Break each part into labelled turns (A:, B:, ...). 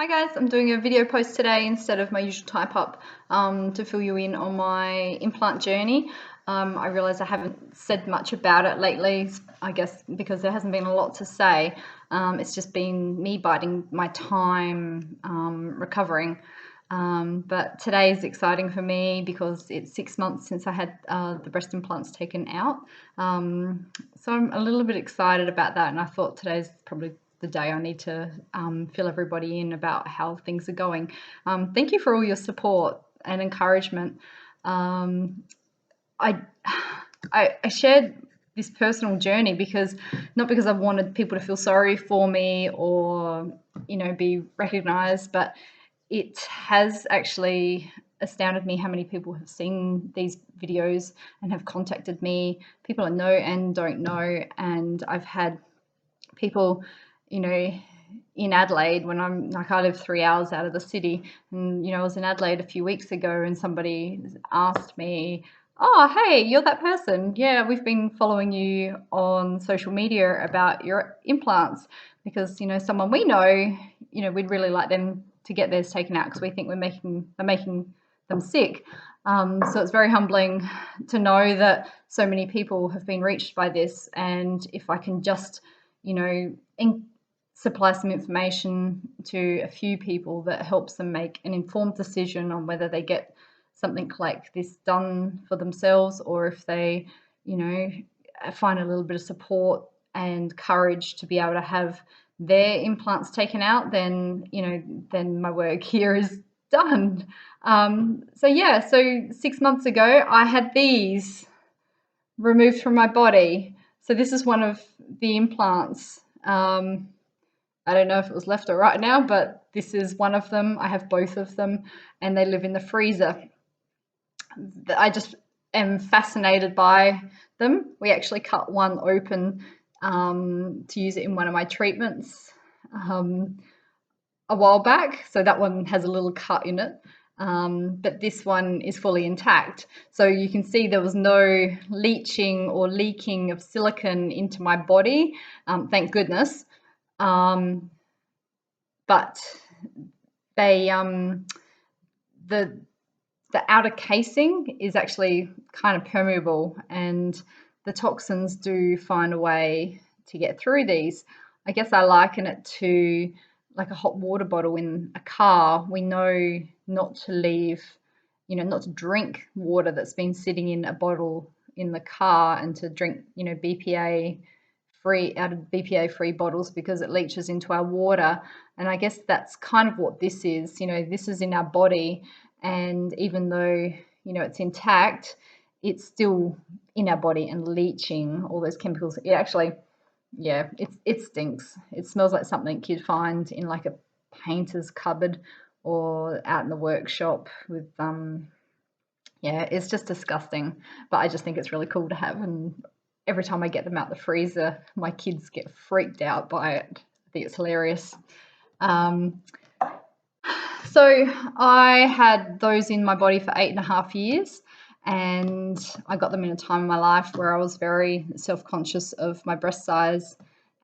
A: Hi guys, I'm doing a video post today instead of my usual type up to fill you in on my implant journey. I realise I haven't said much about it lately, I guess because there hasn't been a lot to say. It's just been me biding my time recovering. But today is exciting for me because it's 6 months since I had the breast implants taken out. So I'm a little bit excited about that, and I thought today's probably the day I need to fill everybody in about how things are going. Thank you for all your support and encouragement. I shared this personal journey because not because I wanted people to feel sorry for me or be recognized, but it has actually astounded me how many people have seen these videos and have contacted me, people I know and don't know. And I've had people, in Adelaide, when I live 3 hours out of the city, and I was in Adelaide a few weeks ago and somebody asked me, "Oh, hey, you're that person. Yeah, we've been following you on social media about your implants because, someone we know, we'd really like them to get theirs taken out because we think they're making them sick." So it's very humbling to know that so many people have been reached by this, and if I can just supply some information to a few people that helps them make an informed decision on whether they get something like this done for themselves, or if they, find a little bit of support and courage to be able to have their implants taken out, then, then my work here is done. So 6 months ago, I had these removed from my body. So this is one of the implants. I don't know if it was left or right now, but this is one of them. I have both of them and they live in the freezer. I just am fascinated by them. We actually cut one open to use it in one of my treatments a while back. So that one has a little cut in it. But this one is fully intact. So you can see there was no leaching or leaking of silicone into my body, thank goodness. But they, the outer casing is actually kind of permeable, and the toxins do find a way to get through these. I guess I liken it to like a hot water bottle in a car. We know not to leave, not to drink water that's been sitting in a bottle in the car, and to drink, BPA free, out of BPA free bottles, because it leaches into our water. And I guess that's kind of what this is. This is in our body, and even though it's intact, it's still in our body and leaching all those chemicals. It actually, yeah, it stinks. It smells like something you'd find in like a painter's cupboard or out in the workshop with yeah, it's just disgusting. But I just think it's really cool to have, and every time I get them out the freezer, my kids get freaked out by it. I think it's hilarious. So I had those in my body for 8.5 years, and I got them in a time in my life where I was very self-conscious of my breast size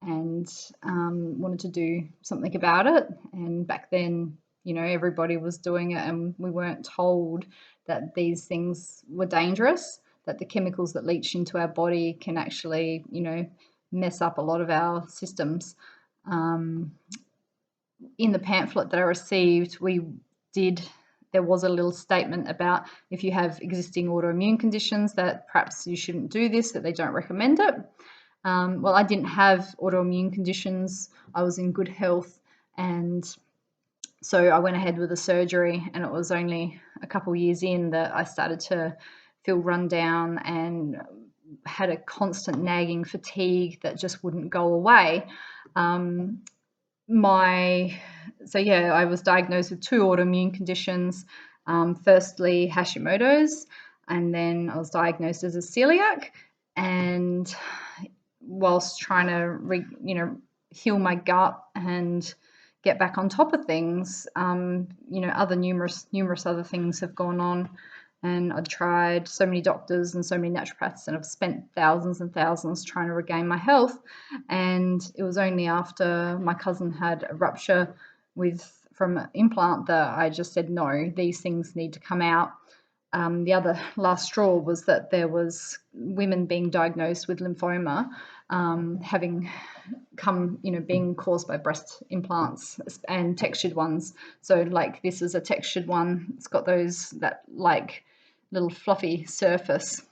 A: and wanted to do something about it. And back then, everybody was doing it, and we weren't told that these things were dangerous, that the chemicals that leach into our body can actually, mess up a lot of our systems. In the pamphlet that I received, there was a little statement about if you have existing autoimmune conditions that perhaps you shouldn't do this, that they don't recommend it. Well, I didn't have autoimmune conditions. I was in good health, and so I went ahead with the surgery, and it was only a couple of years in that I started to feel run down and had a constant nagging fatigue that just wouldn't go away. I was diagnosed with 2 autoimmune conditions. Firstly, Hashimoto's, and then I was diagnosed as a celiac. And whilst trying to heal my gut and get back on top of things, other numerous other things have gone on. And I've tried so many doctors and so many naturopaths, and I've spent thousands and thousands trying to regain my health. And it was only after my cousin had a rupture with from an implant that I just said, no, these things need to come out. The other last straw was that there was women being diagnosed with lymphoma, having come, being caused by breast implants and textured ones. So like this is a textured one. It's got that like little fluffy surface.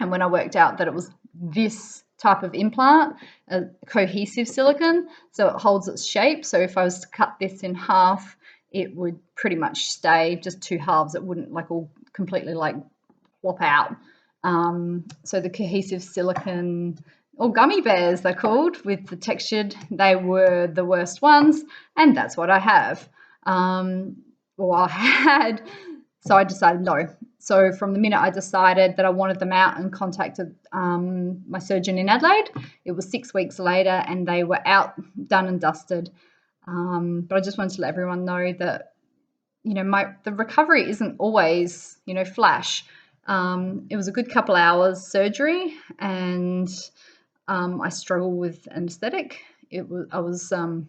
A: And when I worked out that it was this type of implant, a cohesive silicone, so it holds its shape. So if I was to cut this in half, it would pretty much stay just two halves. It wouldn't like all completely like flop out. So the cohesive silicone, or gummy bears they're called, with the textured, they were the worst ones, and that's what I have. Or I had. So I decided no. So from the minute I decided that I wanted them out and contacted my surgeon in Adelaide, it was 6 weeks later and they were out, done and dusted. But I just wanted to let everyone know that, the recovery isn't always, flash. It was a good couple hours surgery, and I struggled with anaesthetic. It wasn't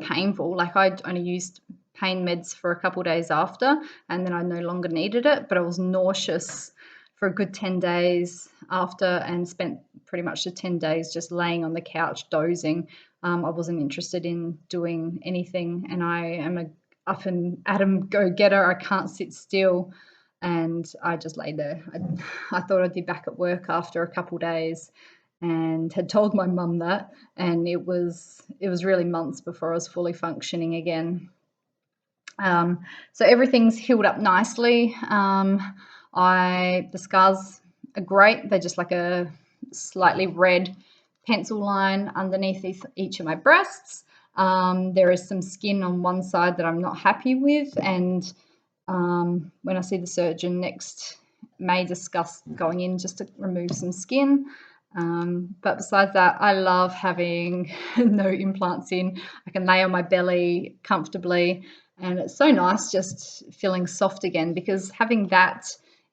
A: painful. Like I'd only used pain meds for a couple of days after, and then I no longer needed it, but I was nauseous for a good 10 days after, and spent pretty much the 10 days just laying on the couch dozing. I wasn't interested in doing anything, and I am a up and Adam go-getter. I can't sit still, and I just laid there. I thought I'd be back at work after a couple of days, and had told my mum that, and it was really months before I was fully functioning again. So everything's healed up nicely. The scars are great. They're just like a slightly red pencil line underneath each of my breasts. There is some skin on one side that I'm not happy with, and when I see the surgeon next, may discuss going in just to remove some skin. But besides that, I love having no implants in. I can lay on my belly comfortably, and it's so nice just feeling soft again, because having that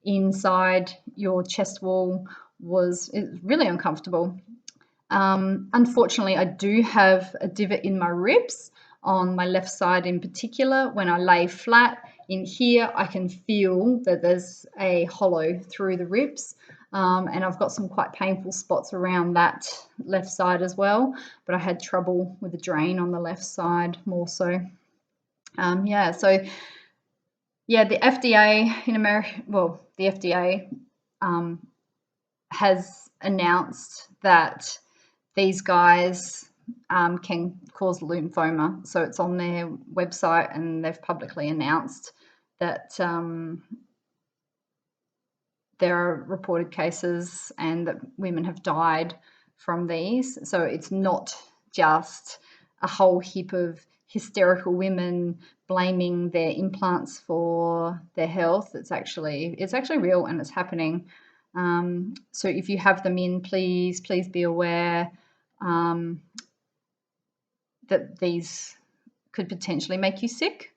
A: inside your chest wall was really uncomfortable. Unfortunately, I do have a divot in my ribs on my left side in particular. When I lay flat in here, I can feel that there's a hollow through the ribs. And I've got some quite painful spots around that left side as well, but I had trouble with the drain on the left side more so. The FDA in America, the FDA has announced that these guys can cause lymphoma. So it's on their website, and they've publicly announced that there are reported cases and that women have died from these. So it's not just a whole heap of hysterical women blaming their implants for their health. It's actually real, and it's happening. So if you have them in, please be aware that these could potentially make you sick.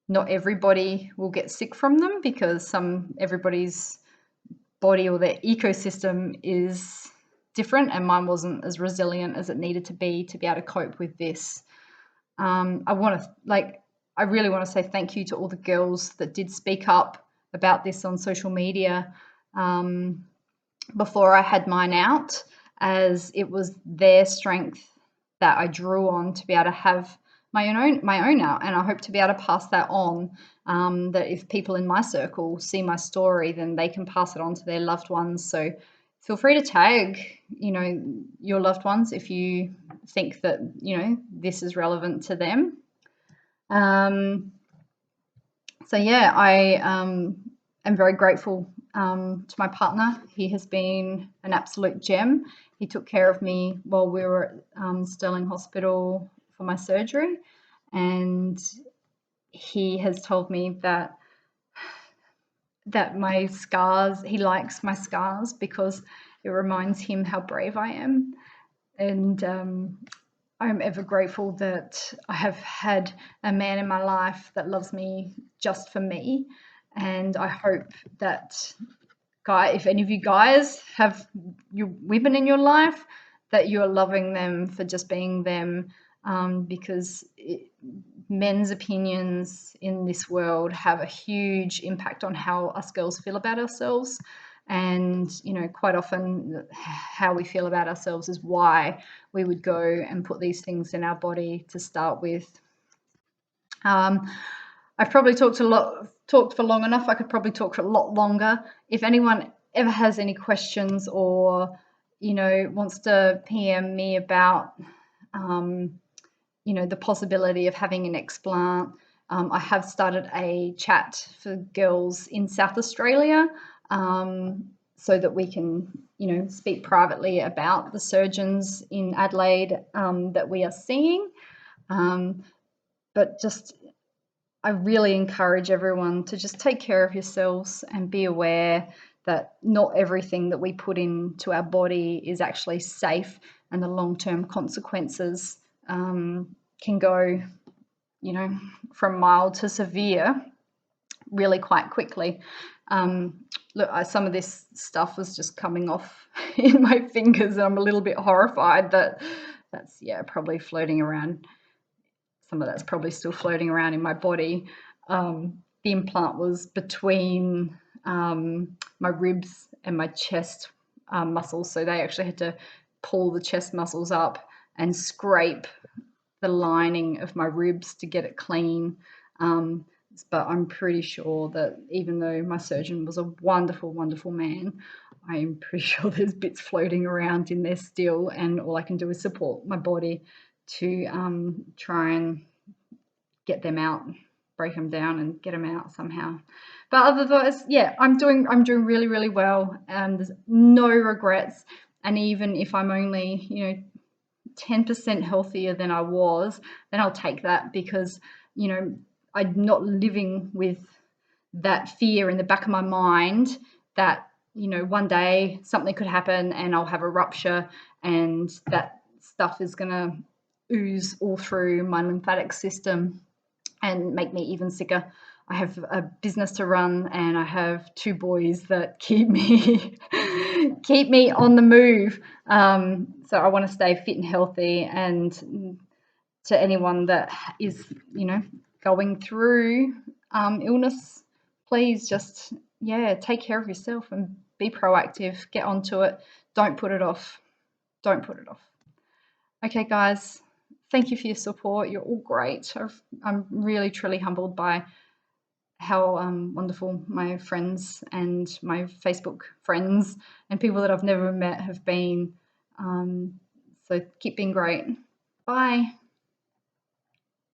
A: Not everybody will get sick from them, because everybody's body or their ecosystem is different, and mine wasn't as resilient as it needed to be able to cope with this. I really want to say thank you to all the girls that did speak up about this on social media before I had mine out, as it was their strength that I drew on to be able to have my own out, and I hope to be able to pass that on. That if people in my circle see my story, then they can pass it on to their loved ones. So feel free to tag, your loved ones if you think that this is relevant to them. I am very grateful to my partner. He has been an absolute gem. He took care of me while we were at Stirling Hospital for my surgery, and he has told me that my scars, he likes my scars because it reminds him how brave I am. And I'm ever grateful that I have had a man in my life that loves me just for me. And I hope that, if any of you guys have your women in your life, that you're loving them for just being them, because men's opinions in this world have a huge impact on how us girls feel about ourselves. And, you know, quite often how we feel about ourselves is why we would go and put these things in our body to start with. I've probably talked for long enough. I could probably talk for a lot longer. If anyone ever has any questions or, you know, wants to PM me about, you know, the possibility of having an explant, I have started a chat for girls in South Australia, so that we can, you know, speak privately about the surgeons in Adelaide that we are seeing. But just, I really encourage everyone to just take care of yourselves and be aware that not everything that we put into our body is actually safe, and the long-term consequences can go, you know, from mild to severe really quite quickly. Look, some of this stuff was just coming off in my fingers, and I'm a little bit horrified that that's, yeah, probably floating around. Some of that's probably still floating around in my body. The implant was between my ribs and my chest muscles, so they actually had to pull the chest muscles up and scrape the lining of my ribs to get it clean. But I'm pretty sure that even though my surgeon was a wonderful, wonderful man, I am pretty sure there's bits floating around in there still, and all I can do is support my body to try and get them out, break them down and get them out somehow. But otherwise, yeah, I'm doing really, really well. There's no regrets. And even if I'm only, you know, 10% healthier than I was, then I'll take that, because, you know, I'm not living with that fear in the back of my mind that, you know, one day something could happen and I'll have a rupture, and that stuff is going to ooze all through my lymphatic system and make me even sicker. I have a business to run, and I have 2 boys that keep me keep me on the move. So I want to stay fit and healthy. And to anyone that is, you know, going through illness, please just, yeah, take care of yourself and be proactive. Get onto it. Don't put it off. Don't put it off. Okay, guys. Thank you for your support. You're all great. I'm really, truly humbled by how wonderful my friends and my Facebook friends and people that I've never met have been. So keep being great. Bye.